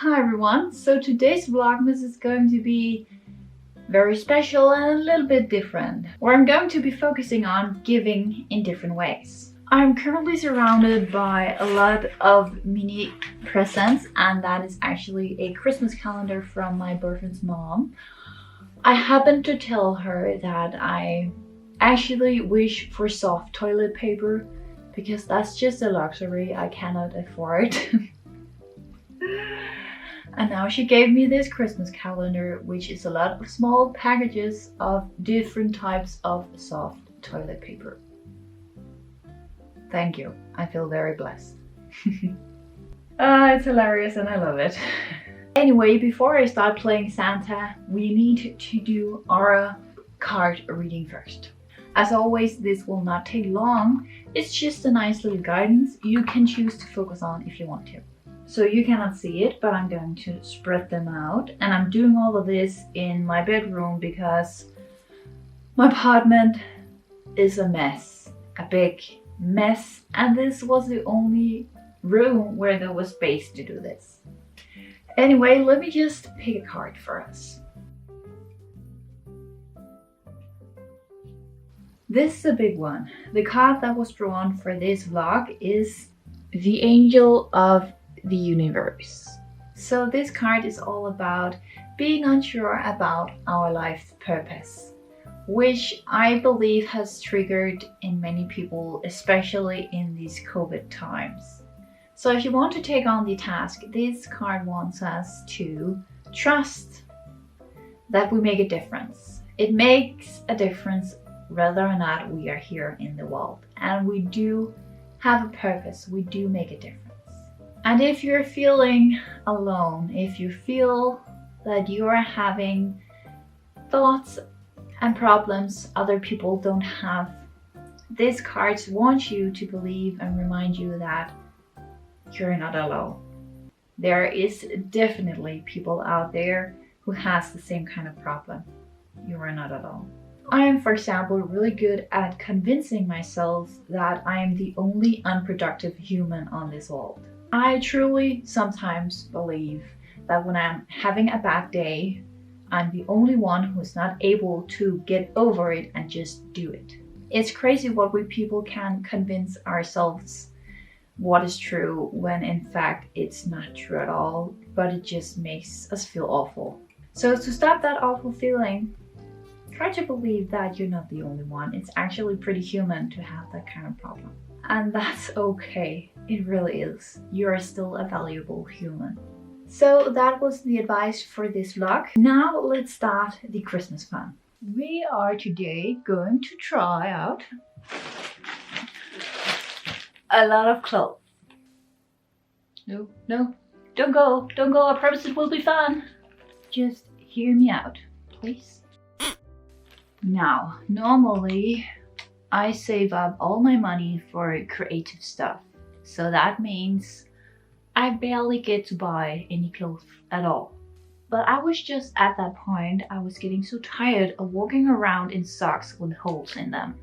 Hi everyone, so today's Vlogmas is going to be very special and a little bit different, where I'm going to be focusing on giving in different ways. I'm currently surrounded by a lot of mini presents, and that is actually a Christmas calendar from my boyfriend's mom. I happened to tell her that I actually wish for soft toilet paper because that's just a luxury I cannot afford. And now she gave me this Christmas calendar, which is a lot of small packages of different types of soft toilet paper. Thank you. I feel very blessed. It's hilarious and I love it. Anyway, before I start playing Santa, we need to do our card reading first. As always, this will not take long. It's just a nice little guidance you can choose to focus on if you want to. So you cannot see it, but I'm going to spread them out. And I'm doing all of this in my bedroom because my apartment is a mess, a big mess. And this was the only room where there was space to do this. Anyway, let me just pick a card for us. This is a big one. The card that was drawn for this vlog is the Angel of the Universe. So this card is all about being unsure about our life's purpose, which I believe has triggered in many people, especially in these COVID times. So if you want to take on the task, this card wants us to trust that we make a difference. It makes a difference whether or not we are here in the world, and we do have a purpose, we do make a difference. And if you're feeling alone, if you feel that you are having thoughts and problems other people don't have, these cards want you to believe and remind you that you're not alone. There is definitely people out there who has the same kind of problem. You are not alone. I am, for example, really good at convincing myself that I am the only unproductive human on this world. I truly sometimes believe that when I'm having a bad day, I'm the only one who's not able to get over it and just do it. It's crazy what we people can convince ourselves what is true when in fact it's not true at all, but it just makes us feel awful. So to stop that awful feeling, try to believe that you're not the only one. It's actually pretty human to have that kind of problem. And that's okay. It really is. You are still a valuable human. So that was the advice for this vlog. Now let's start the Christmas fun. We are today going to try out a lot of clothes. No, don't go. I promise it will be fun. Just hear me out, please. Now, normally I save up all my money for creative stuff. So that means I barely get to buy any clothes at all. But I was just at that point, I was getting so tired of walking around in socks with holes in them.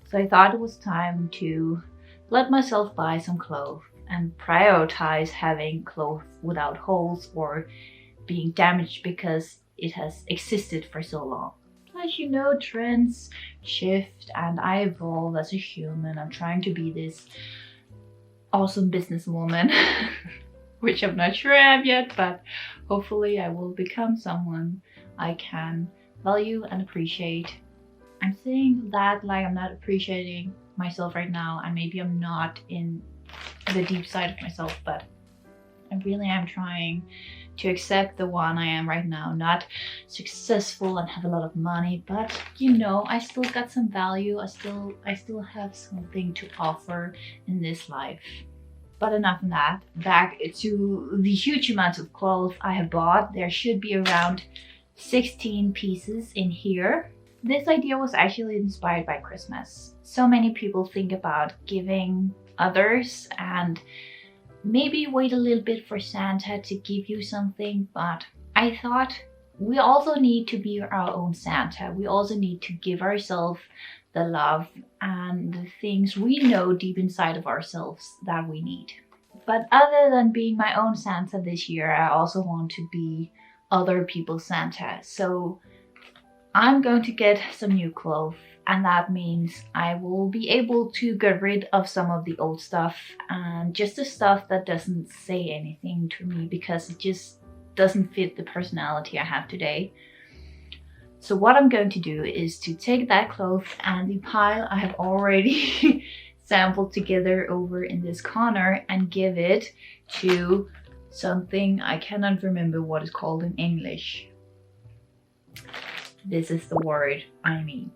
So I thought it was time to let myself buy some clothes and prioritize having clothes without holes or being damaged because it has existed for so long. As you know, trends shift and I evolve as a human. I'm trying to be this awesome businesswoman, which I'm not sure I am yet, but hopefully I will become someone I can value and appreciate. I'm saying that like I'm not appreciating myself right now, and maybe I'm not in the deep side of myself, but I really am trying to accept the one I am right now. Not successful and have a lot of money, but you know, I still got some value. I still have something to offer in this life. But enough of that. Back to the huge amounts of clothes I have bought. There should be around 16 pieces in here. This idea was actually inspired by Christmas. So many people think about giving others and maybe wait a little bit for Santa to give you something, but I thought we also need to be our own Santa. We also need to give ourselves the love and the things we know deep inside of ourselves that we need. But other than being my own Santa this year, I also want to be other people's Santa. So I'm going to get some new clothes, and that means I will be able to get rid of some of the old stuff and just the stuff that doesn't say anything to me because it just doesn't fit the personality I have today. So what I'm going to do is to take that cloth and the pile I have already sampled together over in this corner and give it to something I cannot remember what it's called in English. This is the word I mean.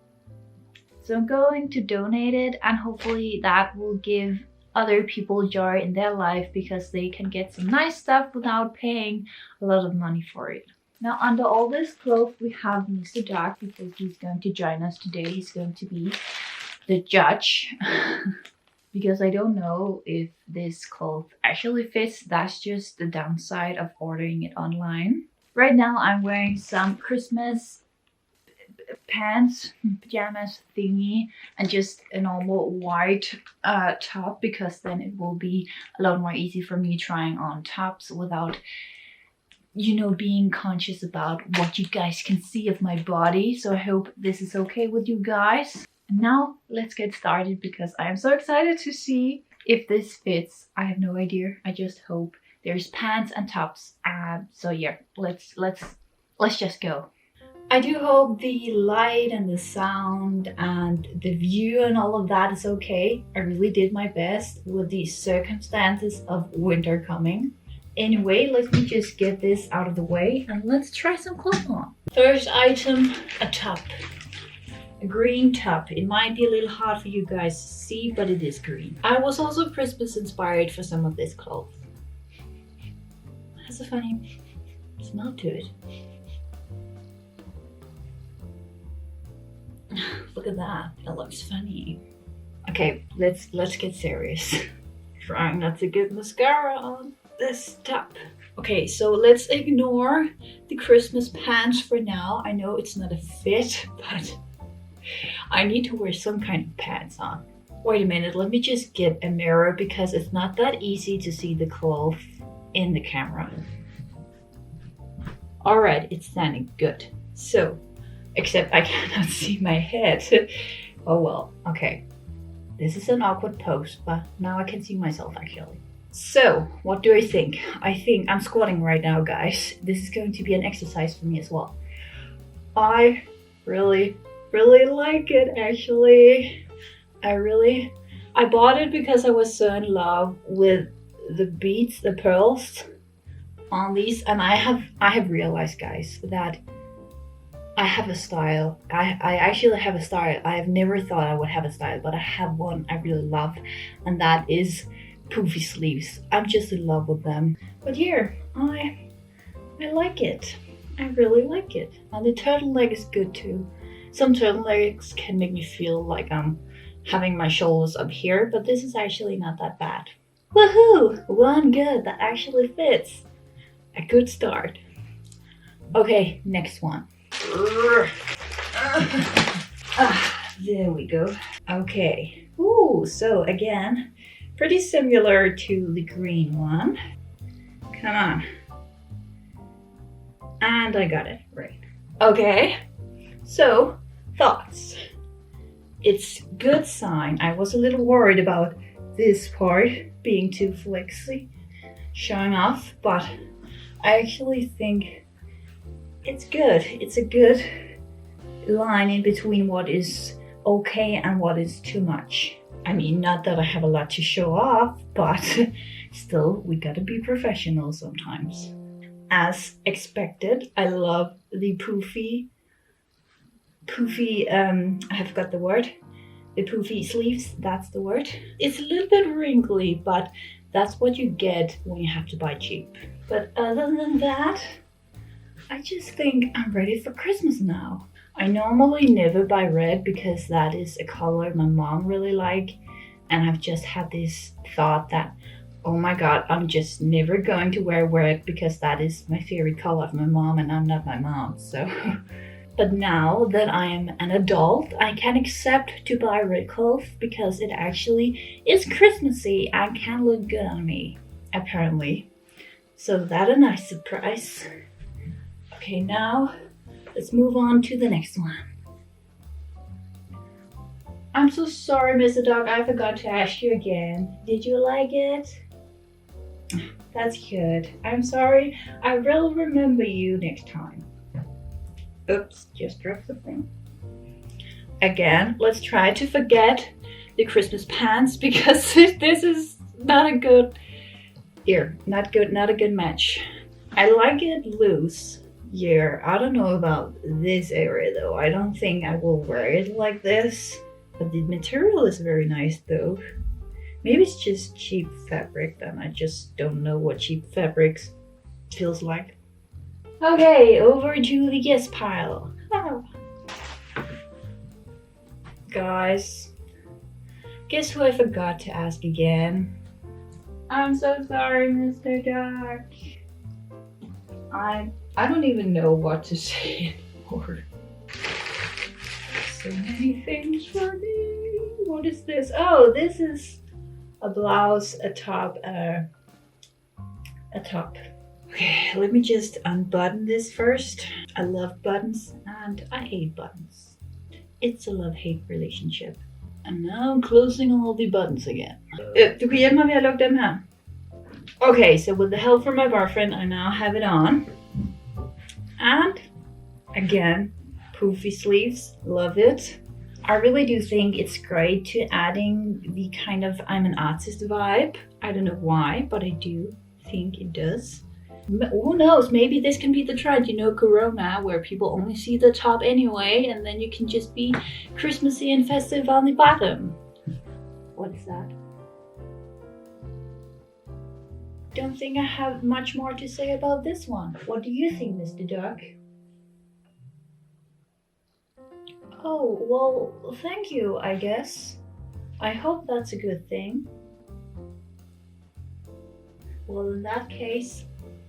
So I'm going to donate it, and hopefully that will give other people joy in their life because they can get some nice stuff without paying a lot of money for it. Now under all this cloth we have Mr. Dark because he's going to join us today. He's going to be the judge because I don't know if this cloth actually fits. That's just the downside of ordering it online. Right now I'm wearing some Christmas pants, pajamas thingy, and just a normal white top because then it will be a lot more easy for me trying on tops without, you know, being conscious about what you guys can see of my body. So I hope this is okay with you guys. And now let's get started because I am so excited to see if this fits. I have no idea. I just hope there's pants and tops. So yeah, let's just go. I do hope the light and the sound and the view and all of that is okay. I really did my best with the circumstances of winter coming. Anyway, let me just get this out of the way and let's try some clothes on. First item, a top. A green top. It might be a little hard for you guys to see, but it is green. I was also Christmas inspired for some of this clothes. Has a funny smell to it. Look at that, that looks funny. Okay, let's get serious. Trying not to get mascara on this top. Okay, so let's ignore the Christmas pants for now. I know it's not a fit, but I need to wear some kind of pants on. Wait a minute, let me just get a mirror because it's not that easy to see the clothes in the camera. Alright, it's standing good. So, except I cannot see my head. Oh well, okay. This is an awkward pose, but now I can see myself actually. So, what do I think? I think I'm squatting right now, guys. This is going to be an exercise for me as well. I really like it actually. I bought it because I was so in love with the beads, the pearls on these, and I have realized, guys, that I have a style. I actually have a style. I have never thought I would have a style, but I have one I really love, and that is poofy sleeves. I'm just in love with them. But here, I like it. I really like it. And the turtleneck is good too. Some turtlenecks can make me feel like I'm having my shoulders up here, but this is actually not that bad. Woohoo! One good that actually fits. A good start. Okay, next one. There we go. Okay. Ooh, so again, pretty similar to the green one. Come on. And I got it right. Okay. So, thoughts. It's good sign. I was a little worried about this part being too flexy, showing off, but I actually think it's good. It's a good line in between what is okay and what is too much. I mean, not that I have a lot to show off, but still, we gotta be professional sometimes. As expected, I love the poofy, I have got the word. The poofy sleeves, that's the word. It's a little bit wrinkly, but that's what you get when you have to buy cheap. But other than that, I just think I'm ready for Christmas now. I normally never buy red because that is a color my mom really likes, and I've just had this thought that, oh my god, I'm just never going to wear red because that is my favorite color of my mom and I'm not my mom, so. But now that I am an adult, I can accept to buy red clothes because it actually is Christmassy and can look good on me. apparently. So that's a nice surprise. Okay, now let's move on to the next one. I'm so sorry, Mr. Dog, I forgot to ask you again. Did you like it? That's good. I'm sorry. I will remember you next time. Oops, just dropped the thing. Again, let's try to forget the Christmas pants because this is not a good not a good match. I like it loose. Yeah, I don't know about this area though. I don't think I will wear it like this. But the material is very nice though. Maybe it's just cheap fabric, and I just don't know what cheap fabrics feels like. Okay, over to the yes pile. Oh. Guys, guess who I forgot to ask again? I'm so sorry, Mr. Duck. I don't even know what to say anymore. So many things for me. What is this? Oh, this is a blouse, a top. Okay, let me just unbutton this first. I love buttons and I hate buttons. It's a love-hate relationship. And now I'm closing all the buttons again. Du kan hjælpe mig ved at lukke dem her. Okay, so with the help from my boyfriend, I now have it on. And again, poofy sleeves, love it. I really do think it's great to adding the kind of I'm an artist vibe. I don't know why, but I do think it does. Who knows, maybe this can be the trend, you know, Corona, where people only see the top anyway, and then you can just be Christmassy and festive on the bottom. What is that? Don't think I have much more to say about this one. What do you think, Mr. Duck? Oh, well, thank you, I guess. I hope that's a good thing. Well, in that case,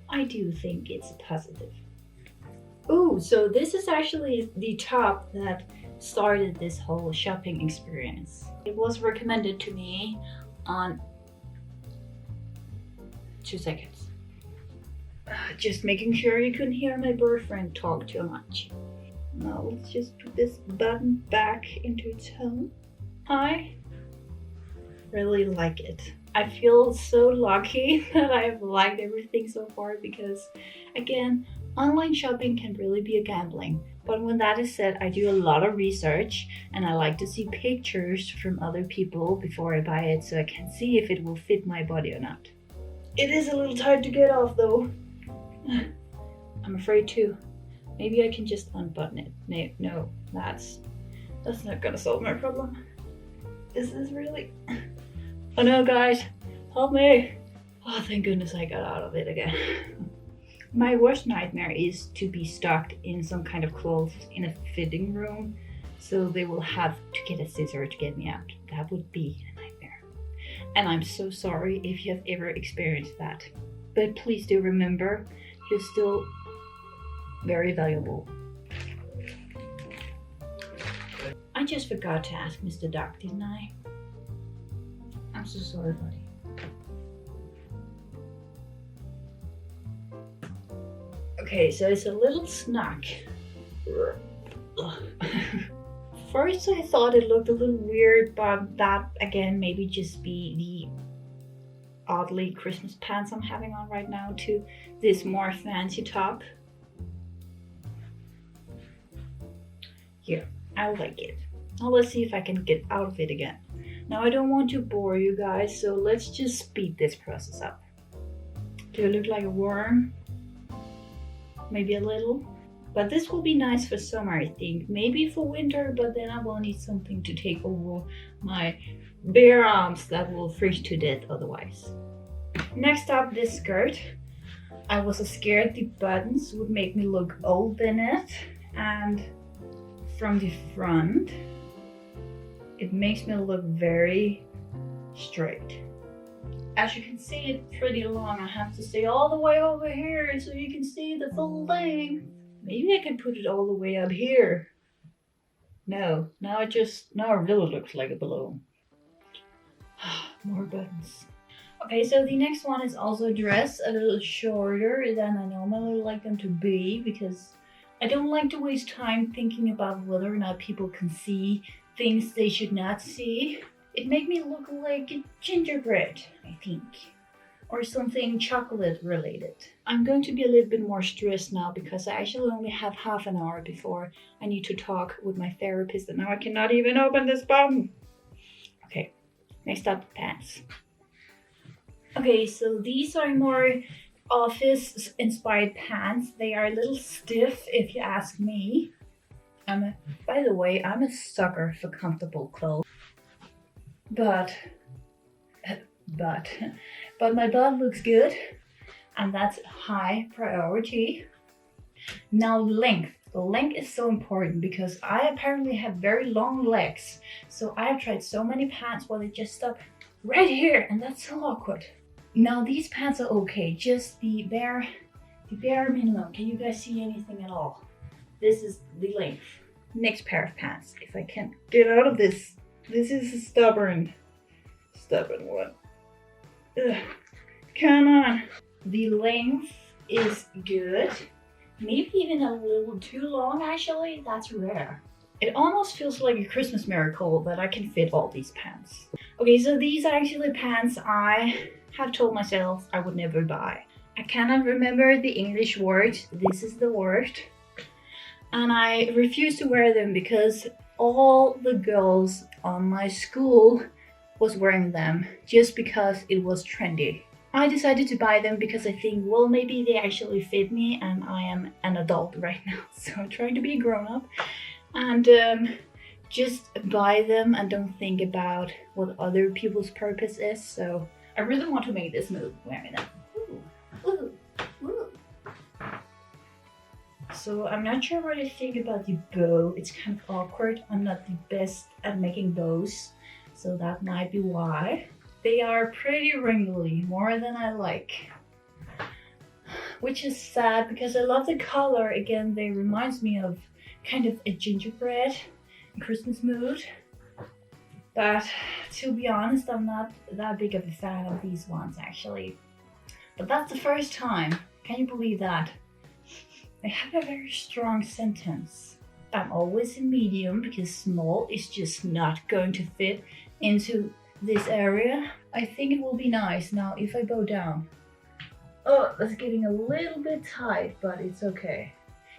I do think it's positive. Ooh, so this is actually the top that started this whole shopping experience. It was recommended to me on 2 seconds. Just making sure you couldn't hear my boyfriend talk too much. Now let's just put this button back into its home. I really like it. I feel so lucky that I've liked everything so far because, again, online shopping can really be a gambling. But when that is said, I do a lot of research and I like to see pictures from other people before I buy it so I can see if it will fit my body or not. It is a little tight to get off though. I'm afraid too. Maybe I can just unbutton it. No, that's not gonna solve my problem. Is this really? Oh no, guys, help me. Oh, thank goodness I got out of it again. My worst nightmare is to be stuck in some kind of clothes in a fitting room, so they will have to get a scissor to get me out. That would be a nightmare. And I'm so sorry if you have ever experienced that. But please do remember, you're still very valuable. I just forgot to ask Mr. Duck, didn't I? I'm so sorry, buddy. Okay, so it's a little snack. First I thought it looked a little weird, but that again maybe just be the oddly Christmas pants I'm having on right now to this more fancy top. Yeah, I like it. Now let's see if I can get out of it again. Now I don't want to bore you guys, so let's just speed this process up. Do I look like a worm? Maybe a little. But this will be nice for summer, I think. Maybe for winter, but then I will need something to take over my bare arms that will freeze to death otherwise. Next up, this skirt. I was scared the buttons would make me look old in it, and from the front it makes me look very straight. As you can see, it's pretty long. I have to stay all the way over here so you can see the full length. Maybe I can put it all the way up here. No, now it really looks like a balloon. More buttons. Okay, so the next one is also a dress, a little shorter than I normally like them to be because I don't like to waste time thinking about whether or not people can see things they should not see. It made me look like a gingerbread, I think, or something chocolate related. I'm going to be a little bit more stressed now because I actually only have half an hour before I need to talk with my therapist, and now I cannot even open this button. Okay, next up, pants. Okay, so these are more office inspired pants. They are a little stiff if you ask me. By the way, I'm a sucker for comfortable clothes. But my butt looks good, and that's high priority. Now length. The length is so important because I apparently have very long legs. So I have tried so many pants where they just stop right here, and that's so awkward. Now these pants are okay, just the bare minimum. Can you guys see anything at all? This is the length. Next pair of pants, if I can get out of this. This is a stubborn one. Ugh. Come on. The length is good. Maybe even a little too long actually, that's rare. It almost feels like a Christmas miracle that I can fit all these pants. Okay, so these are actually pants I have told myself I would never buy. I cannot remember the English word. This is the word. And I refuse to wear them because all the girls on my school was wearing them just because it was trendy. I decided to buy them because I think, well, maybe they actually fit me and I am an adult right now. So I'm trying to be a grown up and just buy them and don't think about what other people's purpose is. So I really want to make this move wearing them. Ooh, ooh, ooh. So I'm not sure what to think about the bow. It's kind of awkward. I'm not the best at making bows, so that might be why. They are pretty wrinkly, more than I like. Which is sad because I love the color. Again, they reminds me of kind of a gingerbread Christmas mood. But to be honest, I'm not that big of a fan of these ones actually. But that's the first time. Can you believe that? I have a very strong sentence. I'm always in medium because small is just not going to fit into this area. I think it will be nice now if I bow down. Oh, that's getting a little bit tight, but it's okay.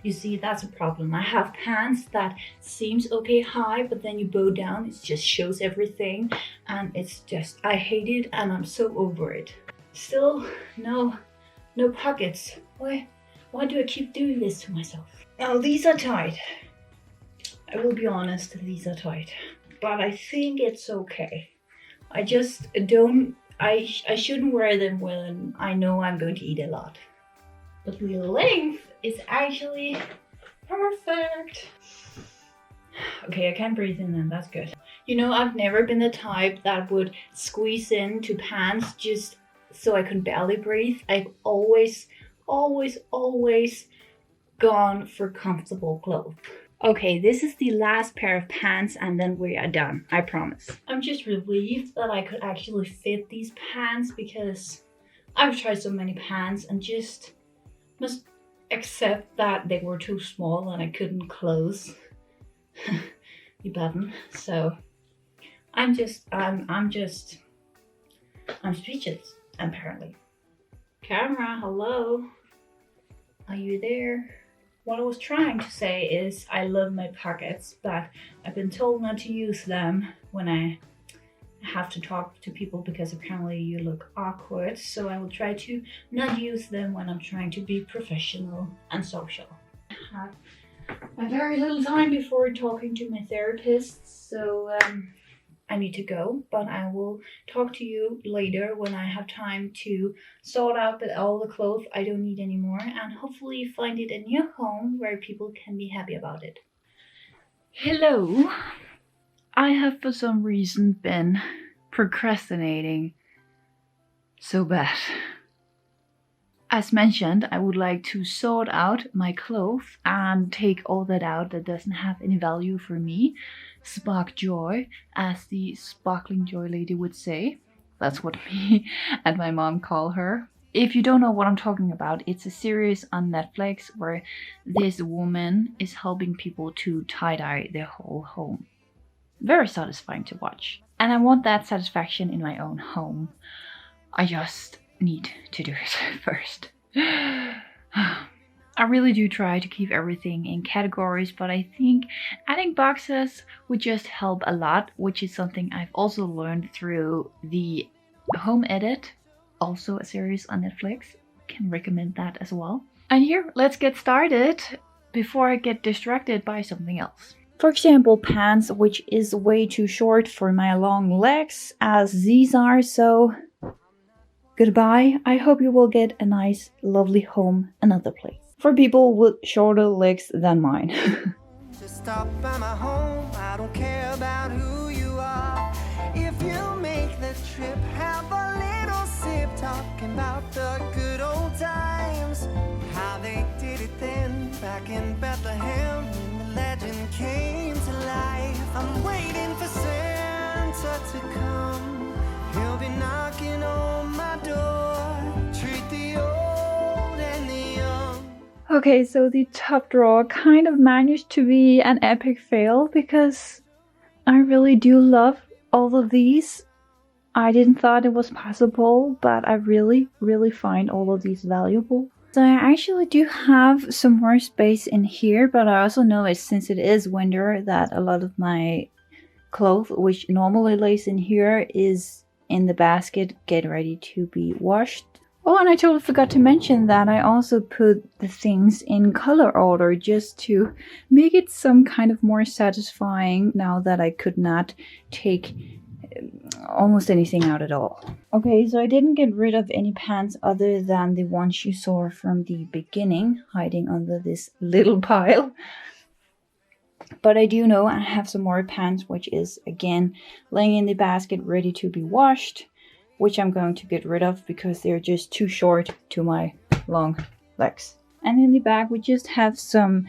You see, that's a problem. I have pants that seems okay high, but then you bow down, it just shows everything. And it's just, I hate it and I'm so over it. Still, no pockets. Why do I keep doing this to myself? Now, these are tight. I will be honest, these are tight. But I think it's okay. I just don't, I shouldn't wear them when I know I'm going to eat a lot. But the length is actually perfect. Okay, I can't breathe in them, that's good. You know, I've never been the type that would squeeze into pants just so I could barely breathe. I've always gone for comfortable clothes. Okay, this is the last pair of pants and then we are done, I promise. I'm just relieved that I could actually fit these pants because I've tried so many pants and just must accept that they were too small and I couldn't close the button. So I'm speechless, apparently. Camera, hello? Are you there? What I was trying to say is I love my pockets, but I've been told not to use them when I have to talk to people because apparently you look awkward. So I will try to not use them when I'm trying to be professional and social. I have a very little time before talking to my therapist, so I need to go, but I will talk to you later when I have time to sort out all the clothes I don't need anymore and hopefully find it a new home where people can be happy about it. Hello. I have for some reason been procrastinating so bad. As mentioned, I would like to sort out my clothes and take all that out that doesn't have any value for me. Spark joy, as the sparkling joy lady would say. That's what me and my mom call her. If you don't know what I'm talking about, it's a series on Netflix where this woman is helping people to tie-dye their whole home. Very satisfying to watch. And I want that satisfaction in my own home. I just need to do it first. I really do try to keep everything in categories, but I think adding boxes would just help a lot, which is something I've also learned through the Home Edit, also a series on Netflix. Can recommend that as well. And here, let's get started before I get distracted by something else. For example, pants, which is way too short for my long legs as these are, so goodbye. I hope you will get a nice, lovely home another place. For people with shorter legs than mine. Just stop by my home, I don't care about who you are. If you make the trip, have a little sip, talking about the good old times. How they did it then, back in Bethlehem, when the legend came to life. I'm waiting for Santa to come, he'll be knocking on my door. Treat the old and the young. Okay, so the top drawer kind of managed to be an epic fail because I really do love all of these. I didn't thought it was possible, but I really find all of these valuable. So I actually do have some more space in here, but I also know since it is winter that a lot of my clothes, which normally lays in here, is in the basket, get ready to be washed. Oh, and I totally forgot to mention that I also put the things in color order just to make it some kind of more satisfying now that I could not take almost anything out at all. Okay, so I didn't get rid of any pants other than the ones you saw from the beginning, hiding under this little pile. But I do know I have some more pants, which is again laying in the basket ready to be washed, which I'm going to get rid of because they're just too short to my long legs. And in the back we just have some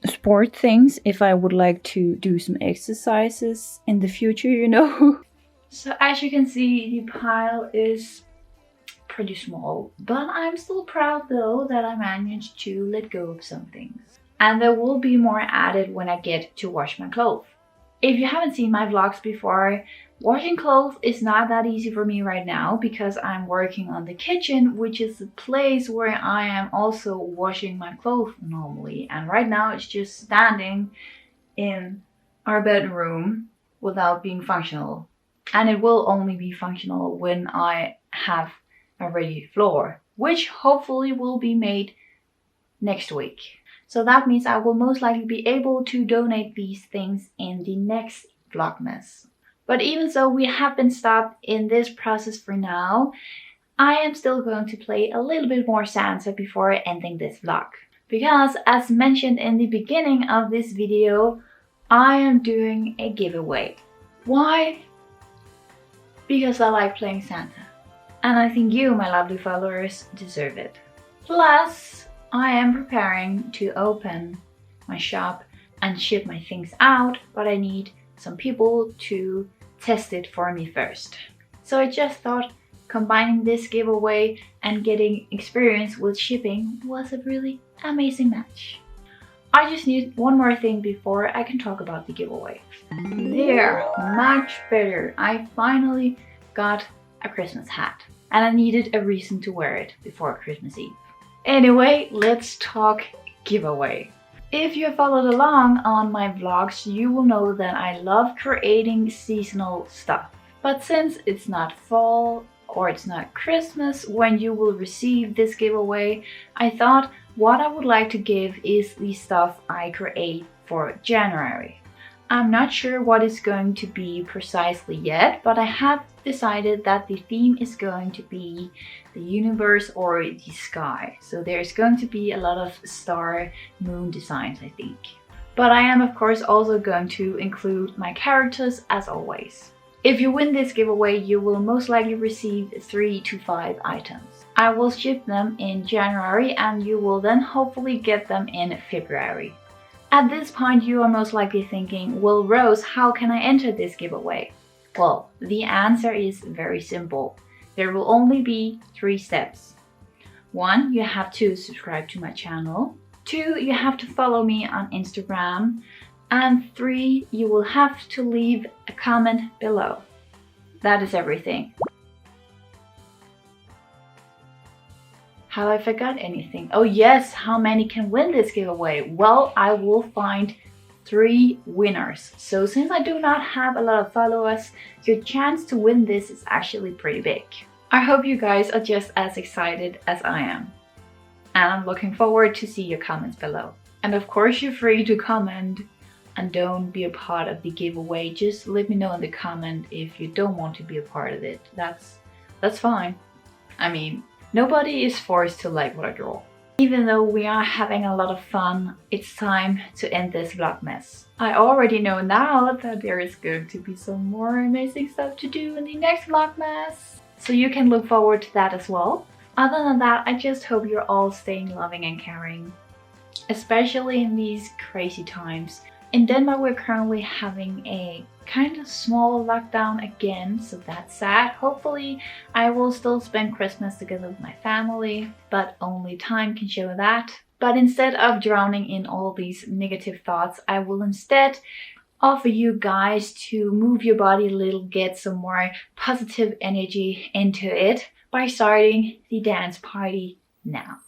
sport things if I would like to do some exercises in the future, you know. So as you can see, the pile is pretty small, but I'm still proud though that I managed to let go of some things. And there will be more added when I get to wash my clothes. If you haven't seen my vlogs before, washing clothes is not that easy for me right now because I'm working on the kitchen, which is the place where I am also washing my clothes normally. And right now it's just standing in our bedroom without being functional. And it will only be functional when I have a ready floor, which hopefully will be made next week. So that means I will most likely be able to donate these things in the next Vlogmas. But even so, we have been stopped in this process for now. I am still going to play a little bit more Santa before ending this vlog. Because as mentioned in the beginning of this video, I am doing a giveaway. Why? Because I like playing Santa. And I think you, my lovely followers, deserve it. Plus, I am preparing to open my shop and ship my things out, but I need some people to test it for me first. So I just thought combining this giveaway and getting experience with shipping was a really amazing match. I just need one more thing before I can talk about the giveaway. There, much better. I finally got a Christmas hat and I needed a reason to wear it before Christmas Eve. Anyway, let's talk giveaway. If you have followed along on my vlogs, you will know that I love creating seasonal stuff. But since it's not fall or it's not Christmas when you will receive this giveaway, I thought what I would like to give is the stuff I create for January. I'm not sure what it's going to be precisely yet, but I have decided that the theme is going to be the universe or the sky. So there's going to be a lot of star moon designs, I think. But I am of course also going to include my characters as always. If you win this giveaway, you will most likely receive 3 to 5 items. I will ship them in January and you will then hopefully get them in February. At this point you are most likely thinking, well Rose, how can I enter this giveaway? Well, the answer is very simple. There will only be 3 steps. 1, you have to subscribe to my channel. 2, you have to follow me on Instagram. And 3, you will have to leave a comment below. That is everything. Have I forgot anything? Oh yes, how many can win this giveaway? Well, I will find 3 winners. So since I do not have a lot of followers, your chance to win this is actually pretty big. I hope you guys are just as excited as I am. And I'm looking forward to see your comments below. And of course you're free to comment and don't be a part of the giveaway. Just let me know in the comment if you don't want to be a part of it. That's fine. I mean, nobody is forced to like what I draw. Even though we are having a lot of fun, it's time to end this Vlogmas. I already know now that there is going to be some more amazing stuff to do in the next Vlogmas. So you can look forward to that as well. Other than that, I just hope you're all staying loving and caring. Especially in these crazy times. In Denmark, we're currently having a kind of small lockdown again, so that's sad. Hopefully, I will still spend Christmas together with my family, but only time can show that. But instead of drowning in all these negative thoughts, I will instead offer you guys to move your body a little, get some more positive energy into it by starting the dance party now.